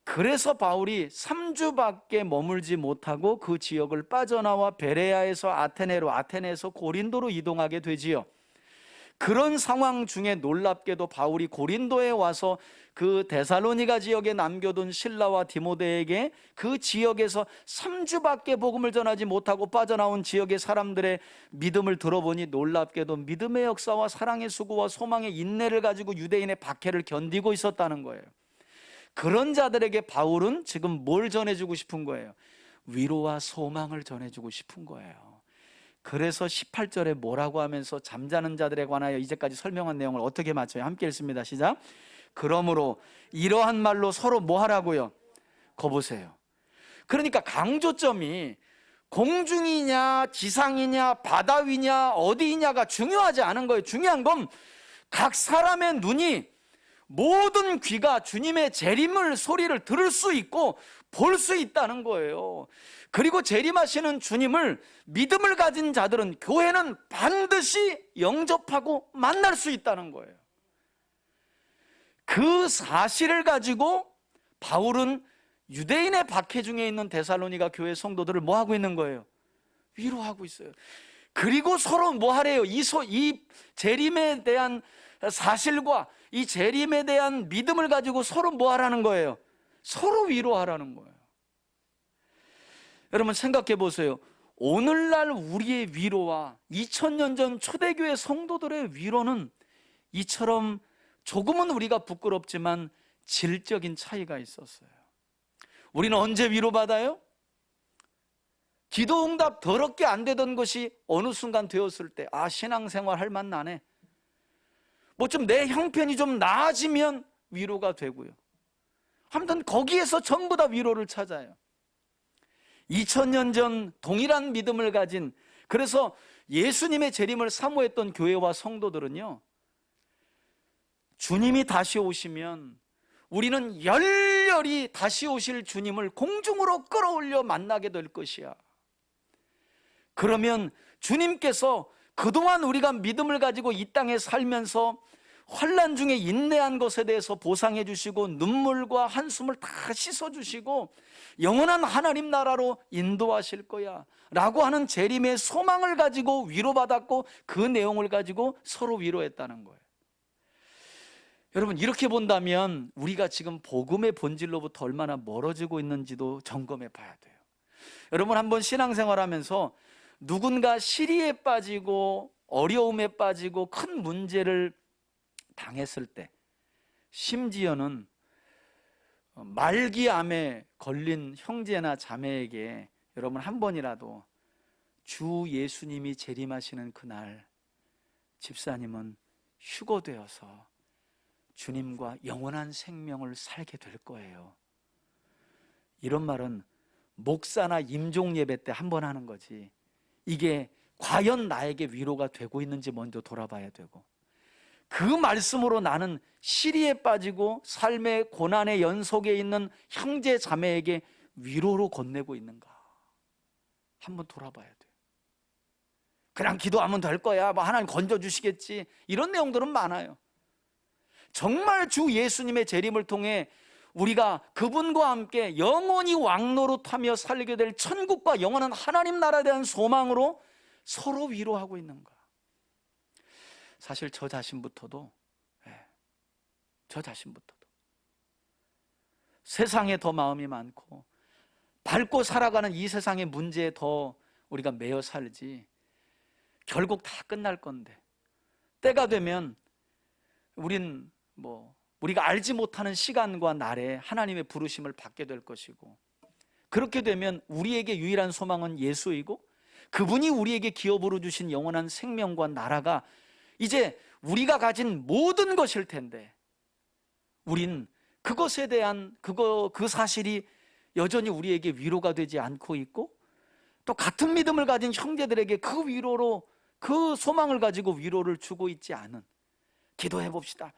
그래서 바울이 3주밖에 머물지 못하고 그 지역을 빠져나와 베레아에서 아테네로, 아테네에서 고린도로 이동하게 되지요. 그런 상황 중에 놀랍게도 바울이 고린도에 와서 그 데살로니가 지역에 남겨둔 실라와 디모데에게 그 지역에서 3주밖에 복음을 전하지 못하고 빠져나온 지역의 사람들의 믿음을 들어보니 놀랍게도 믿음의 역사와 사랑의 수고와 소망의 인내를 가지고 유대인의 박해를 견디고 있었다는 거예요. 그런 자들에게 바울은 지금 뭘 전해주고 싶은 거예요? 위로와 소망을 전해주고 싶은 거예요. 그래서 18절에 뭐라고 하면서 잠자는 자들에 관하여 이제까지 설명한 내용을 어떻게 맞춰요? 함께 읽습니다. 시작. 그러므로 이러한 말로 서로 뭐 하라고요? 거보세요. 그러니까 강조점이 공중이냐 지상이냐 바다 위냐 어디냐가 중요하지 않은 거예요. 중요한 건 각 사람의 눈이, 모든 귀가 주님의 재림을 소리를 들을 수 있고 볼 수 있다는 거예요. 그리고 재림하시는 주님을 믿음을 가진 자들은, 교회는 반드시 영접하고 만날 수 있다는 거예요. 그 사실을 가지고 바울은 유대인의 박해 중에 있는 데살로니가 교회 성도들을 뭐 하고 있는 거예요? 위로하고 있어요. 그리고 서로 뭐 하래요? 이 재림에 대한 사실과 이 재림에 대한 믿음을 가지고 서로 뭐 하라는 거예요? 서로 위로하라는 거예요. 여러분, 생각해 보세요. 오늘날 우리의 위로와 2000년 전 초대교회 성도들의 위로는 이처럼 조금은 우리가 부끄럽지만 질적인 차이가 있었어요. 우리는 언제 위로받아요? 기도응답 더럽게 안 되던 것이 어느 순간 되었을 때, 신앙생활 할 맛 나네, 뭐 좀 내 형편이 좀 나아지면 위로가 되고요. 아무튼 거기에서 전부 다 위로를 찾아요. 2000년 전 동일한 믿음을 가진, 그래서 예수님의 재림을 사모했던 교회와 성도들은요, 주님이 다시 오시면 우리는 열렬히 다시 오실 주님을 공중으로 끌어올려 만나게 될 것이야. 그러면 주님께서 그동안 우리가 믿음을 가지고 이 땅에 살면서 환난 중에 인내한 것에 대해서 보상해 주시고 눈물과 한숨을 다 씻어 주시고 영원한 하나님 나라로 인도하실 거야 라고 하는 재림의 소망을 가지고 위로받았고, 그 내용을 가지고 서로 위로했다는 거예요. 여러분, 이렇게 본다면 우리가 지금 복음의 본질로부터 얼마나 멀어지고 있는지도 점검해 봐야 돼요. 여러분, 한번 신앙생활하면서 누군가 시리에 빠지고 어려움에 빠지고 큰 문제를 당했을 때, 심지어는 말기암에 걸린 형제나 자매에게 여러분 한 번이라도 주 예수님이 재림하시는 그날 집사님은 휴거되어서 주님과 영원한 생명을 살게 될 거예요, 이런 말은 목사나 임종 예배 때 한 번 하는 거지, 이게 과연 나에게 위로가 되고 있는지 먼저 돌아봐야 되고, 그 말씀으로 나는 시리에 빠지고 삶의 고난의 연속에 있는 형제 자매에게 위로로 건네고 있는가 한번 돌아봐야 돼요. 그냥 기도하면 될 거야, 뭐 하나님 건져주시겠지, 이런 내용들은 많아요. 정말 주 예수님의 재림을 통해 우리가 그분과 함께 영원히 왕노릇하며 살게 될 천국과 영원한 하나님 나라에 대한 소망으로 서로 위로하고 있는가? 사실 저 자신부터도 세상에 더 마음이 많고 밟고 살아가는 이 세상의 문제에 더 우리가 매여 살지, 결국 다 끝날 건데 때가 되면 우리가 알지 못하는 시간과 날에 하나님의 부르심을 받게 될 것이고, 그렇게 되면 우리에게 유일한 소망은 예수이고 그분이 우리에게 기업으로 주신 영원한 생명과 나라가 이제 우리가 가진 모든 것일 텐데, 우린 그것에 대한 그 사실이 여전히 우리에게 위로가 되지 않고 있고, 또 같은 믿음을 가진 형제들에게 그 위로로, 그 소망을 가지고 위로를 주고 있지 않은, 기도해 봅시다,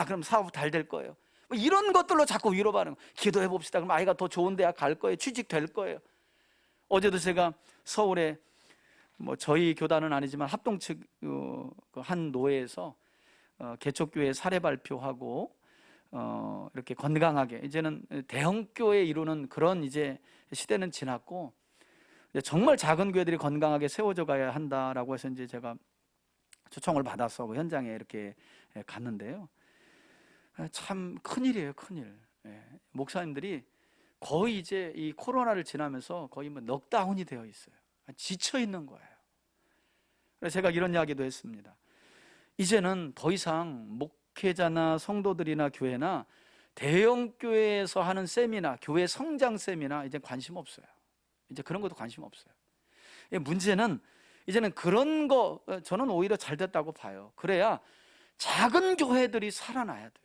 그럼 사업 잘 될 거예요, 이런 것들로 자꾸 위로받는 거예요. 기도해 봅시다, 그럼 아이가 더 좋은 대학 갈 거예요, 취직 될 거예요. 어제도 제가 서울에 저희 교단은 아니지만 합동 측 한 노회에서 개척교회 사례 발표하고 이렇게 건강하게, 이제는 대형교회 이루는 그런 이제 시대는 지났고 정말 작은 교회들이 건강하게 세워져 가야 한다라고 해서 이제 제가 초청을 받아서 그 현장에 이렇게 갔는데요. 참 큰일이에요, 큰일. 목사님들이 거의 이제 이 코로나를 지나면서 거의 넉다운이 되어 있어요. 지쳐 있는 거예요. 그래서 제가 이런 이야기도 했습니다. 이제는 더 이상 목회자나 성도들이나 교회나 대형 교회에서 하는 세미나, 교회 성장 세미나 이제 관심 없어요. 이제 그런 것도 관심 없어요. 문제는 이제는 그런 거, 저는 오히려 잘 됐다고 봐요. 그래야 작은 교회들이 살아나야 돼요.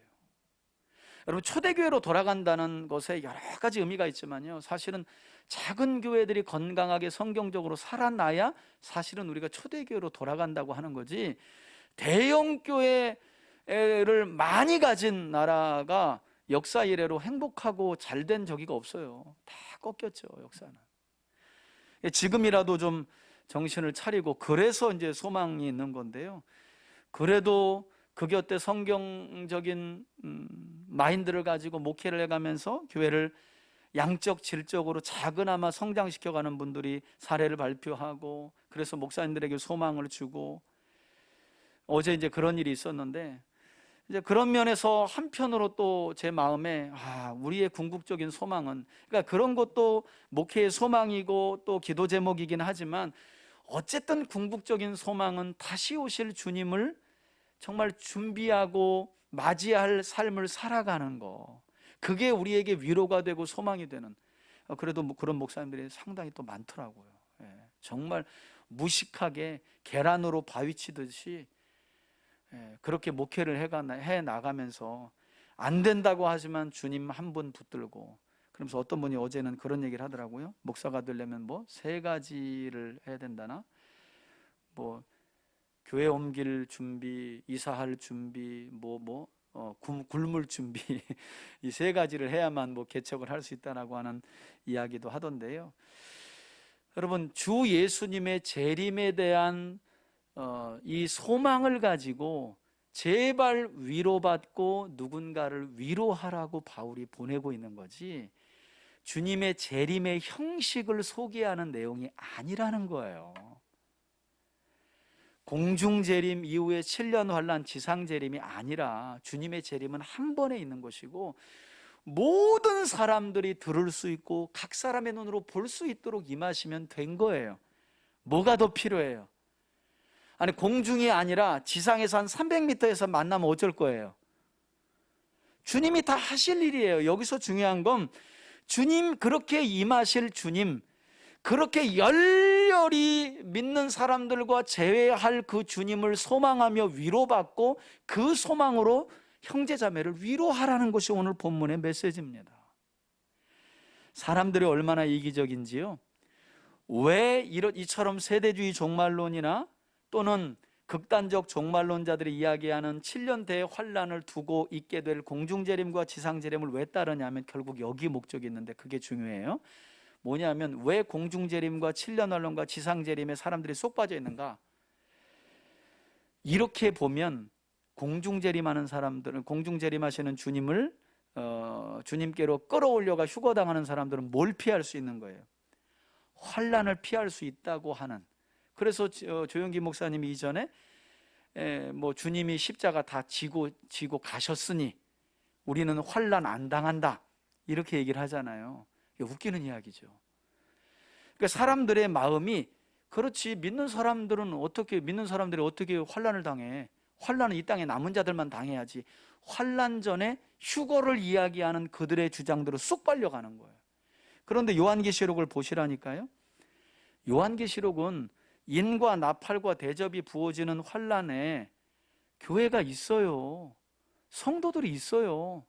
여러분, 초대교회로 돌아간다는 것에 여러 가지 의미가 있지만요, 사실은 작은 교회들이 건강하게 성경적으로 살아나야 사실은 우리가 초대교회로 돌아간다고 하는 거지, 대형 교회를 많이 가진 나라가 역사 이래로 행복하고 잘된 적이 없어요. 다 꺾였죠, 역사는. 지금이라도 좀 정신을 차리고, 그래서 이제 소망이 있는 건데요, 그래도 그 곁에 성경적인 마인드를 가지고 목회를 해가면서 교회를 양적 질적으로 작은아마 성장시켜가는 분들이 사례를 발표하고, 그래서 목사님들에게 소망을 주고, 어제 이제 그런 일이 있었는데, 이제 그런 면에서 한편으로 또 제 마음에 우리의 궁극적인 소망은, 그러니까 그런 것도 목회의 소망이고 또 기도 제목이긴 하지만, 어쨌든 궁극적인 소망은 다시 오실 주님을 정말 준비하고 맞이할 삶을 살아가는 거, 그게 우리에게 위로가 되고 소망이 되는, 그래도 그런 목사님들이 상당히 또 많더라고요. 정말 무식하게 계란으로 바위 치듯이 그렇게 목회를 해 나가면서 안 된다고 하지만 주님 한 분 붙들고, 그러면서 어떤 분이 어제는 그런 얘기를 하더라고요. 목사가 되려면 3가지를 해야 된다나, 교회 옮길 준비, 이사할 준비, 굶을 준비 이 3가지를 해야만 개척을 할 수 있다라고 하는 이야기도 하던데요. 여러분, 주 예수님의 재림에 대한 이 소망을 가지고 제발 위로받고 누군가를 위로하라고 바울이 보내고 있는 거지, 주님의 재림의 형식을 소개하는 내용이 아니라는 거예요. 공중재림 이후에 7년 환난 지상재림이 아니라 주님의 재림은 한 번에 있는 것이고, 모든 사람들이 들을 수 있고 각 사람의 눈으로 볼 수 있도록 임하시면 된 거예요. 뭐가 더 필요해요? 아니, 공중이 아니라 지상에서 한 300m에서 만나면 어쩔 거예요? 주님이 다 하실 일이에요. 여기서 중요한 건 주님, 그렇게 임하실 주님, 그렇게 열렬히 믿는 사람들과 재회할 그 주님을 소망하며 위로받고, 그 소망으로 형제자매를 위로하라는 것이 오늘 본문의 메시지입니다. 사람들이 얼마나 이기적인지요, 왜 이처럼 세대주의 종말론이나 또는 극단적 종말론자들이 이야기하는 7년 대환란을 두고 있게 될 공중재림과 지상재림을 왜 따르냐면 결국 여기 목적이 있는데, 그게 중요해요. 뭐냐면, 왜 공중재림과 7년 환란과 지상재림에 사람들이 쏙 빠져 있는가? 이렇게 보면 공중재림하는 사람들은, 공중재림하시는 주님을 주님께로 끌어올려가 휴거당하는 사람들은 뭘 피할 수 있는 거예요? 환난을 피할 수 있다고 하는. 그래서 조영기 목사님이 이전에 뭐 주님이 십자가 다 지고 가셨으니 우리는 환난 안 당한다, 이렇게 얘기를 하잖아요. 웃기는 이야기죠. 그러니까 사람들의 마음이, 그렇지, 믿는 사람들이 어떻게 환난을 당해? 환난은 이 땅에 남은 자들만 당해야지. 환난 전에 휴거를 이야기하는 그들의 주장대로 쑥 빨려가는 거예요. 그런데 요한계시록을 보시라니까요. 요한계시록은 인과 나팔과 대접이 부어지는 환난에 교회가 있어요. 성도들이 있어요.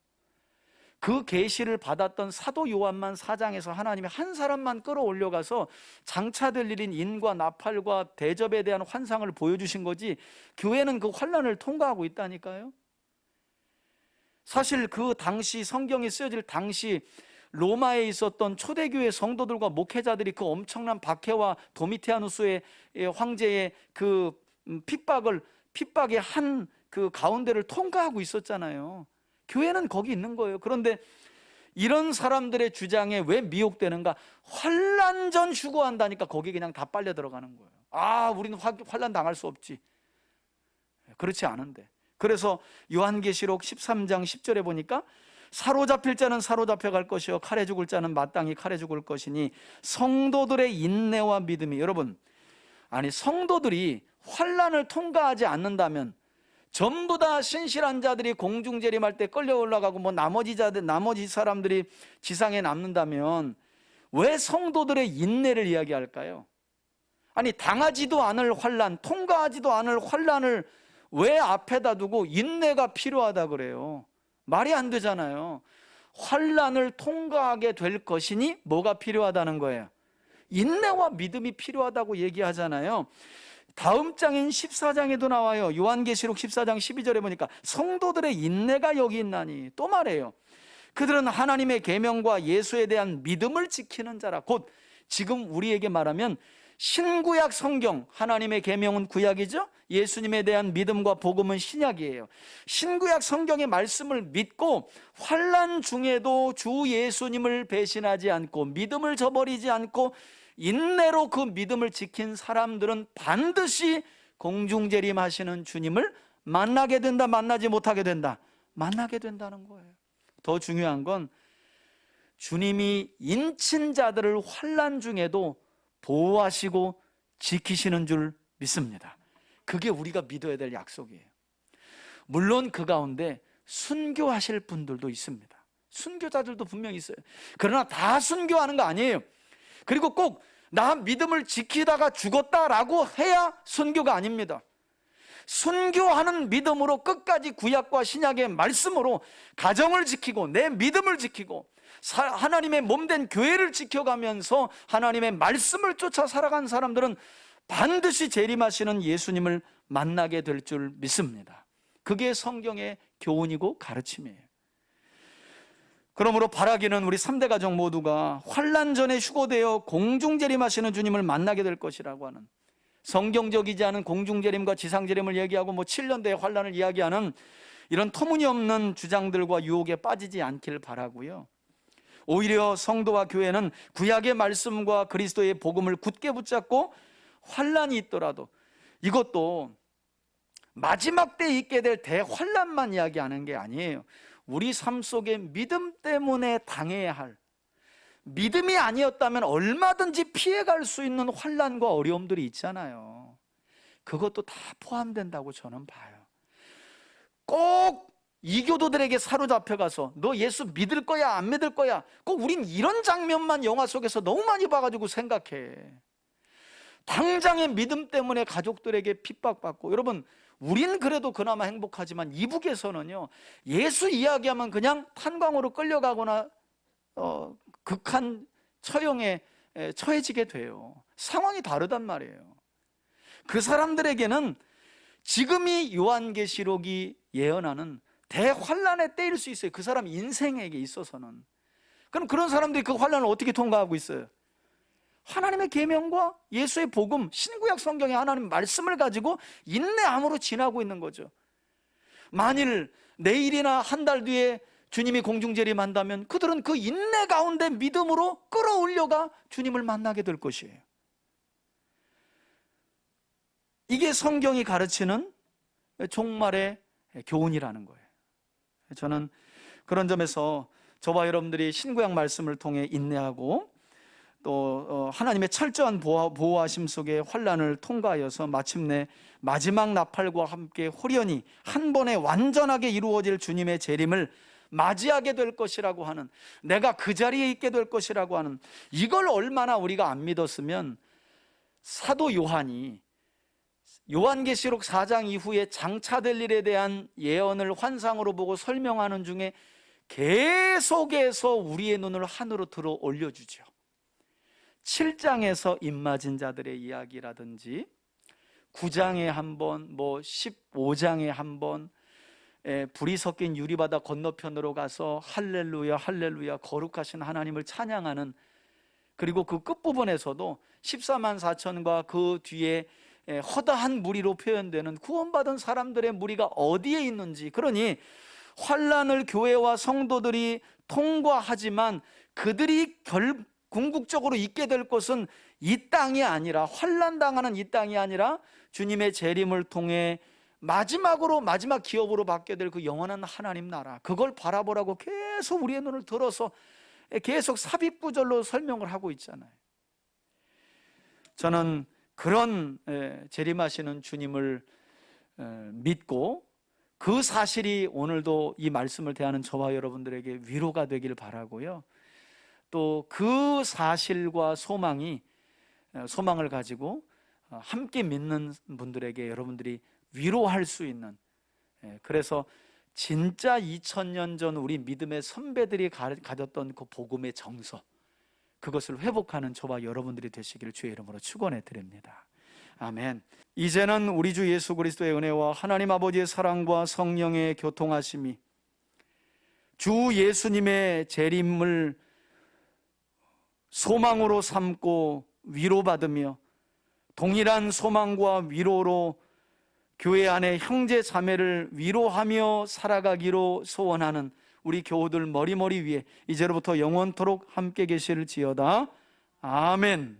그 계시를 받았던 사도 요한만 4장에서 하나님이 한 사람만 끌어올려가서 장차될 일인 인과 나팔과 대접에 대한 환상을 보여주신 거지, 교회는 그 환난을 통과하고 있다니까요. 사실 그 당시, 성경이 쓰여질 당시 로마에 있었던 초대교회 성도들과 목회자들이 그 엄청난 박해와 도미티아누스의 황제의 그 핍박의 한 그 가운데를 통과하고 있었잖아요. 교회는 거기 있는 거예요. 그런데 이런 사람들의 주장에 왜 미혹되는가? 환난 전 휴거한다니까 거기 그냥 다 빨려 들어가는 거예요. 아, 우리는 환난 당할 수 없지. 그렇지 않은데. 그래서 요한계시록 13장 10절에 보니까 사로잡힐 자는 사로잡혀갈 것이요 칼에 죽을 자는 마땅히 칼에 죽을 것이니 성도들의 인내와 믿음이. 여러분, 아니, 성도들이 환난을 통과하지 않는다면 전부 다 신실한 자들이 공중재림할 때 끌려 올라가고 뭐 나머지 사람들이 지상에 남는다면 왜 성도들의 인내를 이야기할까요? 아니, 당하지도 않을 환난, 통과하지도 않을 환난을 왜 앞에다 두고 인내가 필요하다 그래요? 말이 안 되잖아요. 환난을 통과하게 될 것이니 뭐가 필요하다는 거예요? 인내와 믿음이 필요하다고 얘기하잖아요. 다음 장인 14장에도 나와요. 요한계시록 14장 12절에 보니까 성도들의 인내가 여기 있나니, 또 말해요. 그들은 하나님의 계명과 예수에 대한 믿음을 지키는 자라. 곧 지금 우리에게 말하면 신구약 성경, 하나님의 계명은 구약이죠. 예수님에 대한 믿음과 복음은 신약이에요. 신구약 성경의 말씀을 믿고 환난 중에도 주 예수님을 배신하지 않고 믿음을 저버리지 않고 인내로 그 믿음을 지킨 사람들은 반드시 공중재림하시는 주님을 만나게 된다, 만나지 못하게 된다? 만나게 된다는 거예요. 더 중요한 건 주님이 인친 자들을 환난 중에도 보호하시고 지키시는 줄 믿습니다. 그게 우리가 믿어야 될 약속이에요. 물론 그 가운데 순교하실 분들도 있습니다. 순교자들도 분명히 있어요. 그러나 다 순교하는 거 아니에요. 그리고 꼭 나 믿음을 지키다가 죽었다라고 해야 순교가 아닙니다. 순교하는 믿음으로 끝까지 구약과 신약의 말씀으로 가정을 지키고 내 믿음을 지키고 하나님의 몸된 교회를 지켜가면서 하나님의 말씀을 쫓아 살아간 사람들은 반드시 재림하시는 예수님을 만나게 될 줄 믿습니다. 그게 성경의 교훈이고 가르침이에요. 그러므로 바라기는 우리 3대 가족 모두가 환난 전에 휴거되어 공중재림하시는 주님을 만나게 될 것이라고 하는, 성경적이지 않은 공중재림과 지상재림을 얘기하고 뭐 7년대의 환난을 이야기하는 이런 터무니없는 주장들과 유혹에 빠지지 않기를 바라고요. 오히려 성도와 교회는 구약의 말씀과 그리스도의 복음을 굳게 붙잡고 환난이 있더라도, 이것도 마지막 때 있게 될 대환난만 이야기하는 게 아니에요. 우리 삶 속에 믿음 때문에 당해야 할, 믿음이 아니었다면 얼마든지 피해갈 수 있는 환난과 어려움들이 있잖아요. 그것도 다 포함된다고 저는 봐요. 꼭 이교도들에게 사로잡혀가서 너 예수 믿을 거야 안 믿을 거야, 꼭 우린 이런 장면만 영화 속에서 너무 많이 봐가지고 생각해. 당장의 믿음 때문에 가족들에게 핍박받고, 여러분, 우린 그래도 그나마 행복하지만 이북에서는요, 예수 이야기하면 그냥 탄광으로 끌려가거나 극한 처형에 처해지게 돼요. 상황이 다르단 말이에요. 그 사람들에게는 지금이 요한계시록이 예언하는 대환난의 때일 수 있어요. 그 사람 인생에게 있어서는. 그럼 그런 사람들이 그 환난을 어떻게 통과하고 있어요? 하나님의 계명과 예수의 복음, 신구약 성경의 하나님 말씀을 가지고 인내함으로 지나고 있는 거죠. 만일 내일이나 한 달 뒤에 주님이 공중재림한다면 그들은 그 인내 가운데 믿음으로 끌어올려가 주님을 만나게 될 것이에요. 이게 성경이 가르치는 종말의 교훈이라는 거예요. 저는 그런 점에서 저와 여러분들이 신구약 말씀을 통해 인내하고 또 하나님의 철저한 보호하심 속에 환난을 통과하여서 마침내 마지막 나팔과 함께 호련히 한 번에 완전하게 이루어질 주님의 재림을 맞이하게 될 것이라고 하는, 내가 그 자리에 있게 될 것이라고 하는, 이걸 얼마나 우리가 안 믿었으면 사도 요한이 요한계시록 4장 이후에 장차될 일에 대한 예언을 환상으로 보고 설명하는 중에 계속해서 우리의 눈을 하늘로 들어 올려주죠. 7장에서 입맞은 자들의 이야기라든지 9장에 한 번, 15장에 한 번, 불이 섞인 유리바다 건너편으로 가서 할렐루야 할렐루야 거룩하신 하나님을 찬양하는, 그리고 그 끝부분에서도 14만 4천과 그 뒤에 허다한 무리로 표현되는 구원받은 사람들의 무리가 어디에 있는지, 그러니 환난을 교회와 성도들이 통과하지만 그들이 궁극적으로 있게 될 것은 이 땅이 아니라, 환난당하는 이 땅이 아니라 주님의 재림을 통해 마지막으로, 마지막 기업으로 받게 될 그 영원한 하나님 나라, 그걸 바라보라고 계속 우리의 눈을 들어서 계속 삽입구절로 설명을 하고 있잖아요. 저는 그런 재림하시는 주님을 믿고 그 사실이 오늘도 이 말씀을 대하는 저와 여러분들에게 위로가 되길 바라고요. 또 그 사실과 소망을 가지고 함께 믿는 분들에게 여러분들이 위로할 수 있는, 그래서 진짜 2000년 전 우리 믿음의 선배들이 가졌던 그 복음의 정서, 그것을 회복하는 저와 여러분들이 되시기를 주의 이름으로 축원해 드립니다. 아멘. 이제는 우리 주 예수 그리스도의 은혜와 하나님 아버지의 사랑과 성령의 교통하심이, 주 예수님의 재림을 소망으로 삼고 위로받으며 동일한 소망과 위로로 교회 안에 형제 자매를 위로하며 살아가기로 소원하는 우리 교우들 머리머리 위에 이제로부터 영원토록 함께 계실지어다. 아멘.